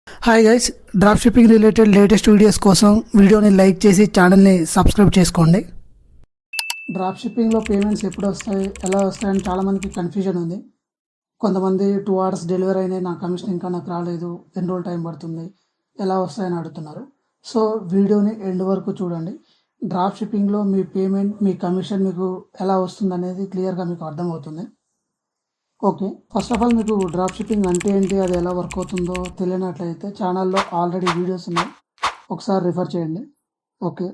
Hi guys, drop shipping related latest videos కోసం వీడియోని like చేసి ఛానల్ని సబ్స్క్రైబ్ చేసుకోండి. డ్రాప్ షిప్పింగ్లో పేమెంట్స్ ఎప్పుడు వస్తాయి, ఎలా వస్తాయని చాలామందికి కన్ఫ్యూజన్ ఉంది. కొంతమంది 2 hours డెలివరీ అయినాయి, నా కమిషన్ ఇంకా నాకు రాలేదు, ఎన్ని రోజులు టైం పడుతుంది, ఎలా వస్తాయని అడుగుతున్నారు. సో వీడియోని ఎండ్ వరకు చూడండి. డ్రాప్ షిప్పింగ్లో మీ పేమెంట్, మీ కమిషన్ మీకు ఎలా వస్తుంది అనేది క్లియర్గా మీకు అర్థమవుతుంది. ఓకే, ఫస్ట్ ఆఫ్ ఆల్ మీకు డ్రాప్ షిప్పింగ్ అంటే ఏంటి, అది ఎలా వర్క్ అవుతుందో తెలియనట్లయితే ఛానల్లో ఆల్రెడీ వీడియోస్ ఉన్నాయి, ఒకసారి రిఫర్ చేయండి. ఓకే,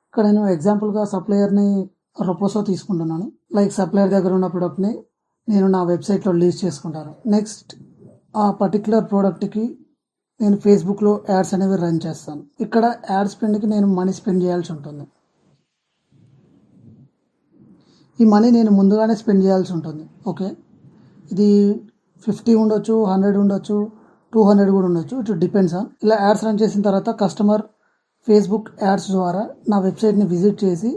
ఇక్కడ నేను ఎగ్జాంపుల్గా సప్లయర్ని రొపోసో తీసుకుంటున్నాను. లైక్ సప్లయర్ దగ్గర ఉన్న ప్రోడక్ట్ని నేను నా వెబ్సైట్లో లీజ్ చేసుకుంటాను. నెక్స్ట్ ఆ పర్టికులర్ ప్రోడక్ట్కి నేను ఫేస్బుక్లో యాడ్స్ అనేవి రన్ చేస్తాను. ఇక్కడ యాడ్ స్పెండ్కి నేను మనీ స్పెండ్ చేయాల్సి ఉంటుంది. ఈ మనీ నేను ముందుగానే స్పెండ్ చేయాల్సి ఉంటుంది. ఓకే, ఇది 50 ఉండొచ్చు, 100 ఉండొచ్చు, 200 కూడా ఉండొచ్చు, ఇట్ డిపెండ్స్ ఆన్. ఇలా యాడ్స్ రన్ చేసిన తర్వాత కస్టమర్ ఫేస్బుక్ యాడ్స్ ద్వారా నా వెబ్సైట్ని విజిట్ చేసి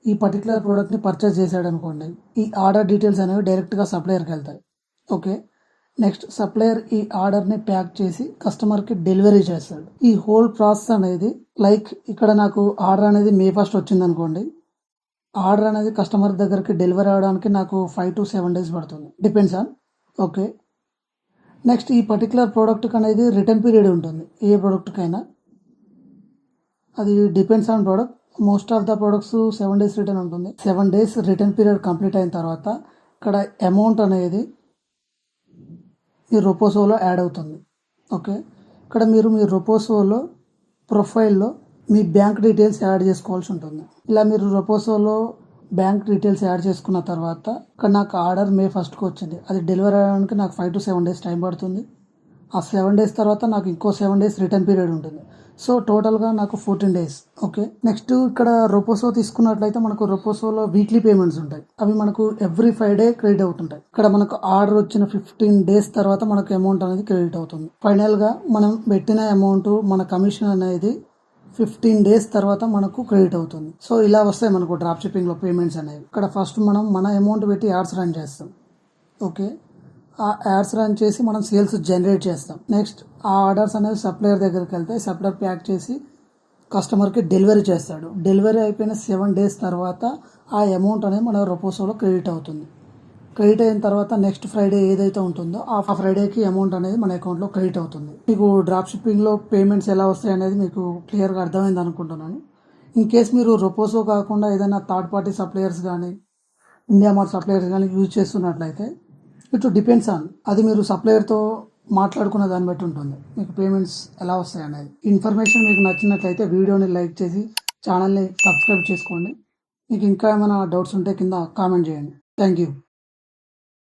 ఈ పర్టికులర్ ప్రోడక్ట్ని పర్చేస్ చేశాడు అనుకోండి, ఈ ఆర్డర్ డీటెయిల్స్ అనేవి డైరెక్ట్గా సప్లయర్కి వెళ్తాయి. ఓకే, నెక్స్ట్ సప్లయర్ ఈ ఆర్డర్ని ప్యాక్ చేసి కస్టమర్కి డెలివరీ చేస్తాడు. ఈ హోల్ ప్రాసెస్ అనేది లైక్ ఇక్కడ నాకు ఆర్డర్ అనేది May 1st వచ్చింది అనుకోండి, ఆర్డర్ అనేది కస్టమర్ దగ్గరికి డెలివరీ అవ్వడానికి నాకు 5 to 7 days పడుతుంది, డిపెండ్స్ ఆన్. ఓకే, నెక్స్ట్ ఈ పర్టికులర్ ప్రోడక్ట్కి అనేది రిటర్న్ పీరియడ్ ఉంటుంది. ఏ ప్రోడక్ట్కైనా అది depends on product. Most of the products 7 days return ఉంటుంది. 7 days రిటర్న్ పీరియడ్ కంప్లీట్ అయిన తర్వాత ఇక్కడ అమౌంట్ అనేది మీ రొపోసోలో యాడ్ అవుతుంది. ఓకే, ఇక్కడ మీరు మీ రొపోసోలో ప్రొఫైల్లో మీ బ్యాంక్ డీటెయిల్స్ యాడ్ చేసుకోవాల్సి ఉంటుంది. ఇలా మీరు రొపోసోలో బ్యాంక్ డీటెయిల్స్ యాడ్ చేసుకున్న తర్వాత ఇక్కడ నాకు ఆర్డర్ May 1st వచ్చింది, అది డెలివరీ అవ్వడానికి నాకు 5 to 7 days టైం పడుతుంది. ఆ 7 days తర్వాత నాకు ఇంకో 7 days రిటర్న్ పీరియడ్ ఉంటుంది. సో టోటల్గా నాకు 14 days. ఓకే, నెక్స్ట్ ఇక్కడ రొపోసో తీసుకున్నట్లయితే మనకు రొపోసోలో వీక్లీ పేమెంట్స్ ఉంటాయి. అవి మనకు ఎవ్రీ Friday క్రెడిట్ అవుతుంటాయి. ఇక్కడ మనకు ఆర్డర్ వచ్చిన 15 days తర్వాత మనకు అమౌంట్ అనేది క్రెడిట్ అవుతుంది. ఫైనల్గా మనం పెట్టిన అమౌంట్, మన కమిషన్ అనేది 15 days తర్వాత మనకు క్రెడిట్ అవుతుంది. సో ఇలా వస్తాయి మనకు డ్రాప్ షిప్పింగ్లో పేమెంట్స్ అనేవి. ఇక్కడ ఫస్ట్ మనం మన అమౌంట్ పెట్టి యాడ్స్ రన్ చేస్తాం. ఓకే, ఆ యాడ్స్ రన్ చేసి మనం సేల్స్ జనరేట్ చేస్తాం. నెక్స్ట్ ఆ ఆర్డర్స్ అనేవి సప్లయర్ దగ్గరికి వెళ్తాయి. సప్లయర్ ప్యాక్ చేసి కస్టమర్కి డెలివరీ చేస్తాడు. డెలివరీ అయిపోయిన 7 days తర్వాత ఆ అమౌంట్ అనేది మన రొపోసోలో క్రెడిట్ అవుతుంది. క్రెడిట్ అయిన తర్వాత నెక్స్ట్ ఫ్రైడే ఏదైతే ఉంటుందో ఆ ఫ్రైడేకి అమౌంట్ అనేది మన అకౌంట్లో క్రెడిట్ అవుతుంది. మీకు డ్రాప్ షిప్పింగ్లో పేమెంట్స్ ఎలా వస్తాయి అనేది మీకు క్లియర్గా అర్థమైంది అనుకుంటున్నాను. ఇన్ కేస్ మీరు రొపోసో కాకుండా ఏదైనా థర్డ్ పార్టీ సప్లయర్స్ కానీ, ఇండియా మార్ట్ సప్లయర్స్ కానీ యూజ్ చేస్తున్నట్లయితే ఇట్ డిపెండ్స్ ఆన్, అది మీరు సప్లయర్తో మాట్లాడుకున్న దాన్ని బట్టి ఉంటుంది మీకు పేమెంట్స్ ఎలా వస్తాయి అనేది. ఇన్ఫర్మేషన్ మీకు నచ్చినట్లయితే వీడియోని లైక్ చేసి ఛానల్ని సబ్స్క్రైబ్ చేసుకోండి. మీకు ఇంకా ఏమైనా డౌట్స్ ఉంటే కింద కామెంట్ చేయండి. Thank you.